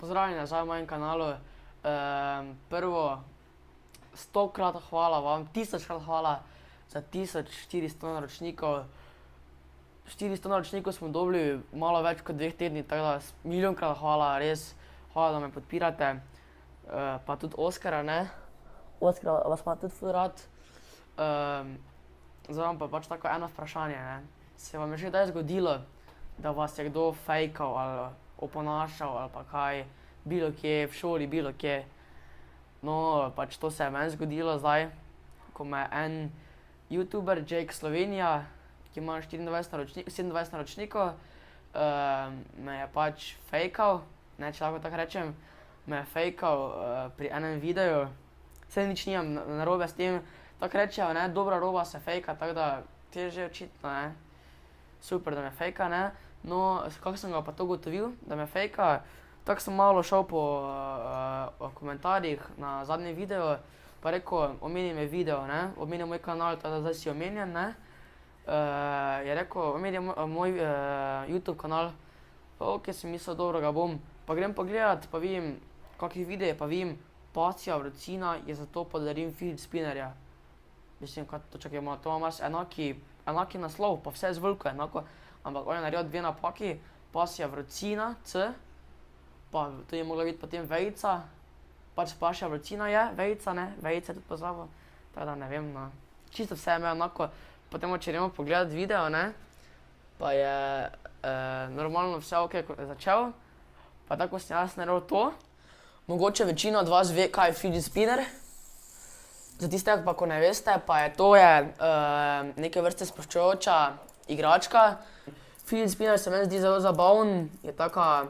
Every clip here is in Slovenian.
Pozdravljeni nazaj v mojem kanalu. Prvo, 100-krat hvala vam, 1000-krat hvala za 1400 naročnikov. 400 naročnikov smo dobili malo več kot 2 tedni, tako da milijonkrat hvala, res hvala, da me podpirate. Pa tudi Oskara, ne? Oskar vas ima tudi ful rad. Zdaj vam pa pač tako eno vprašanje, ne? Se vam je že kdaj zgodilo, da vas je kdo fejkal ali oponašal ali pa kaj, bilo kje, v šoli, bilo kje? No, pač to se je meni zgodilo zdaj, ko me en youtuber, Jake Slovenija, ki ima 27 naročnikov, me je pač fejkal, ne, če lahko tako rečem, me je fejkal pri enem videu. Saj nič nimam narobe s tem, tako rečejo, ne, dobra roba se fejka, tako da ti je že očitno, ne, super, da me fejka, ne. No, kako sem ga pa to ugotovil, da me fejka, tako sem malo šel po komentarjih na zadnjem videu, pa rekel, omeni me video, ne, omeni moj kanal, tako da zdaj si omenjen, ne. Je rekel, omeni moj YouTube kanal, ok, sem mislil, dobro, ga bom. Pa grem pogledat, pa vidim, kakih videov, pa vidim, pasja vrocina je zato podarim fidget spinnerja. Mislim, kaj to čakaj, to ima enaki naslov, pa vse z veliko enako, ampak on je naredil 2 napaki, pasja vrocina, C, pa to je mogla biti potem vejica, pač pasja vrocina je, vejica, ne, vejica je tudi pozabil, tako da ne vem, no. Čisto vse je imel enako, potem če gremo pogledat video, ne, pa je normalno vse ok, ko je začel, pa tako sem jaz naredil to. Mogoče večina od vas ve, kaj je fidget spinner. Za tistega pa, ko ne veste, pa je to neke vrste sproščujoča igračka. Fidget spinner se meni zdi zelo zabaven, je taka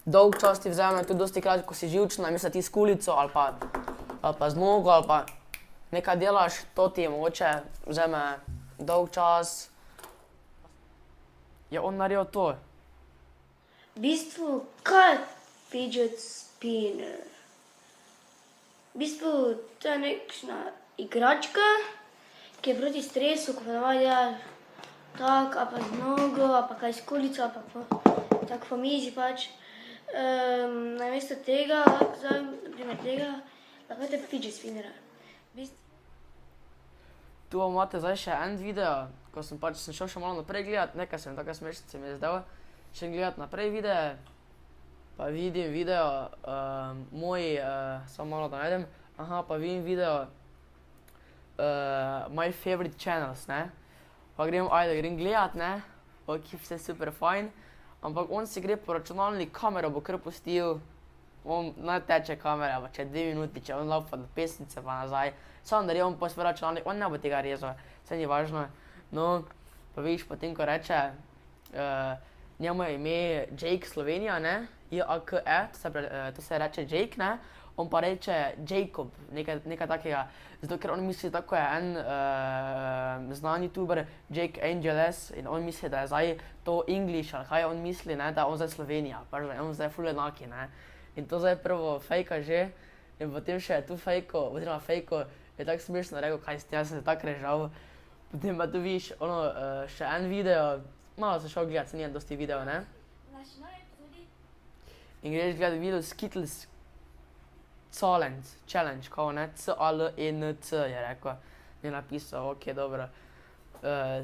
dolg čas ti vzame, tudi dostikrat, ko si živčen, namesto ti s kulico ali pa z nogo ali pa nekaj delaš, to ti mogoče vzame dolg čas. Je on naredil to. V bistvu, kaj je fidget spinner? V bistvu, to je nekšna igračka, ki je proti stresu, ko ponavadi delaš tako, ali pa z nogo, ali pa kaj s kulico, ali pa tako po mizi pač. Namesto tega, zdaj, naprimer tega, lahko imate fidget spinnera. Tu imate zdaj še en video, ko sem šel še malo naprej gledat, nekaj sem tako smešno se mi je zdelo, še gledat naprej videe, pa vidim video moj, samo malo da najdem, pa vidim video My favorite channels, ne, pa grem gledat, ne, ok, vse super fajn, ampak on si gre po računalnik, kamero bo kar pustil, on naj teče kamera, pa če 2 minuti, če on laufa do pesnice pa nazaj, samo naredi on po svoj računalnik, on ne bo tega rezal, saj ni važno. No, pa vidiš potem, ko reče, njemu je ime Jake Slovenija, ne, J-A-K-E, to se reče Jake, ne, on pa reče Jacob, nekaj takega, zato ker on misli, tako je en znan youtuber, Jake Angeles, in on misli, da je zdaj to English, ali kaj on misli, ne, da je on zdaj Slovenija, pač da je on zdaj ful enaki, ne. In to zdaj prvo fejka že, in potem še je tu fejko, oziroma fejko, je tako smešno rekel, kaj s tem, jaz sem se tako režal. Potem pa tu vidiš, še en video, malo sem šel gledat, saj nije dosti video, ne. In greš gledat video Skittles Challenge, kao ne, C-A-L-E-N-C je rekel, je napisal, ok, dobro.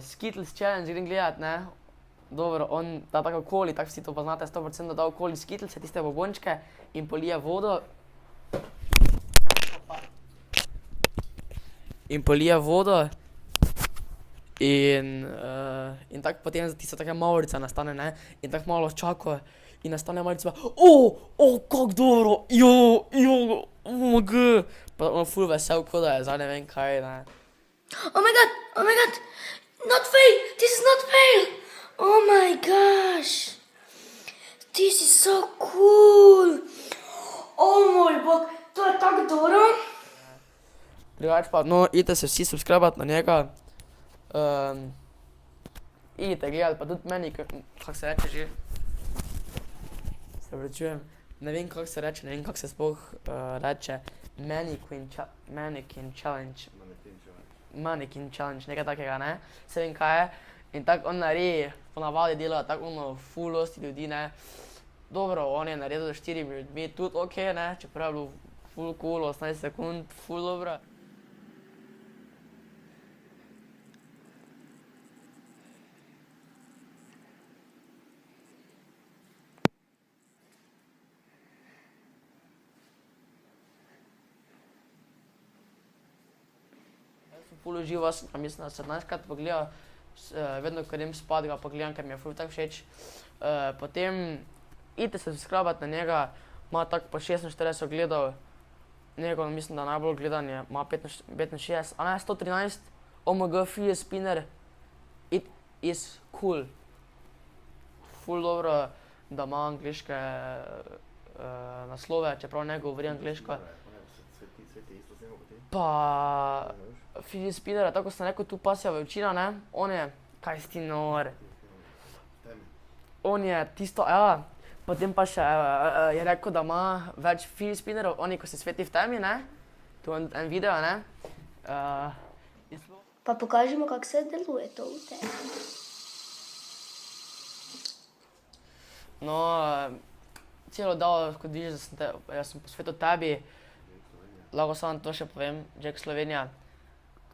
Skittles Challenge grem gledat, ne, dobro, on da tako okoli, tako vsi to poznate, 100% da okoli Skittlese, tiste bombončke in polije vodo. In polije vodo in tako potem tista taka mavrica nastane, ne, in tako malo čaka in nastane mavrica, kak dobro, omg, pa on ful vesel, ko da je zdaj ne vem kaj, ne. Oh my god, not fail, this is not fail, oh my gosh, this is so cool, oh moj bog, to je tako dobro. Drugače pa, no, idite se vsi subscribat na njega, idite gledat, pa tudi meni, kako se reče že, se opravičujem, ne vem, kako se reče, ne vem, kako se sploh reče, Mannequin Challenge, nekaj takega, ne, se vem, kaj je, in tako on naredi, ponavadi dela tako ful dosti ljudi, ne, dobro, on je naredil za 4 ljudmi, tudi ok, ne, čeprav je bilo full cool, 18 sekund, full dobro. Ful užival, mislim, da 17krat pogledal, vedno, ko idem spat, ga pogledam, ker mi je ful tako všeč. Potem idite se subscribat na njega, ima tako po 46 ogledov, njegov mislim, da najbolj gledan je, ima 65, a ne, 113, OMG Fidget Spinner, it is cool. Ful dobro, da ima angleške naslove, čeprav ne govori angleško. Pa Fidget Spinner, tako sem rekel, tu pasja veličina, ne, on je, kaj si ti nor. On je tisto, ja, potem pa še je rekel, da ima več Fidget Spinnerov, oni, ko se sveti v temi, ne, tu en video, ne. Pa pokažimo, kako se deluje to v tebi. No, celo dan, ko vidiš, da jaz sem po svetu tebi, lahko samo to še povem, Jack Slovenija.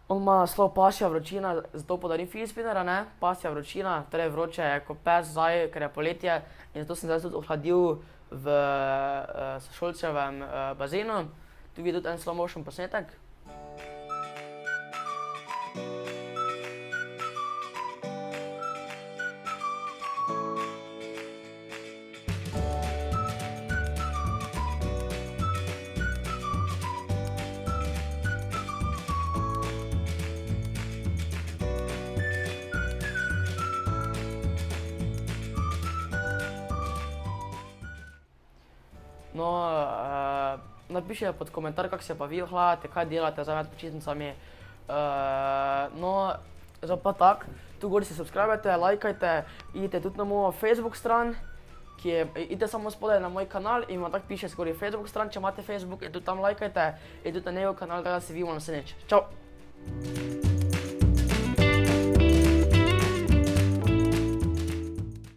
On ima naslov Pasja vročina, zato podarim Fidget Spinnera, ne, pasja vročina, torej vroče je kot pes zdaj, ker je poletje in zato sem zdaj tudi ohladil v sošolcevem bazenu. Tu vidi tudi en slow motion posnetek. No, napišite pod komentar, kako se pa vi ohlajate, kaj delate zdaj med počitnicami. No, zdaj pa tako, tu gori se subscribajte, lajkajte, idite tudi na mojo Facebook stran, ki je, idite samo spodaj na moj kanal in vam tako piše skori Facebook stran, če imate Facebook in tudi tam lajkajte, in tudi na njegov kanal, da se vidimo naslednjič. Čau!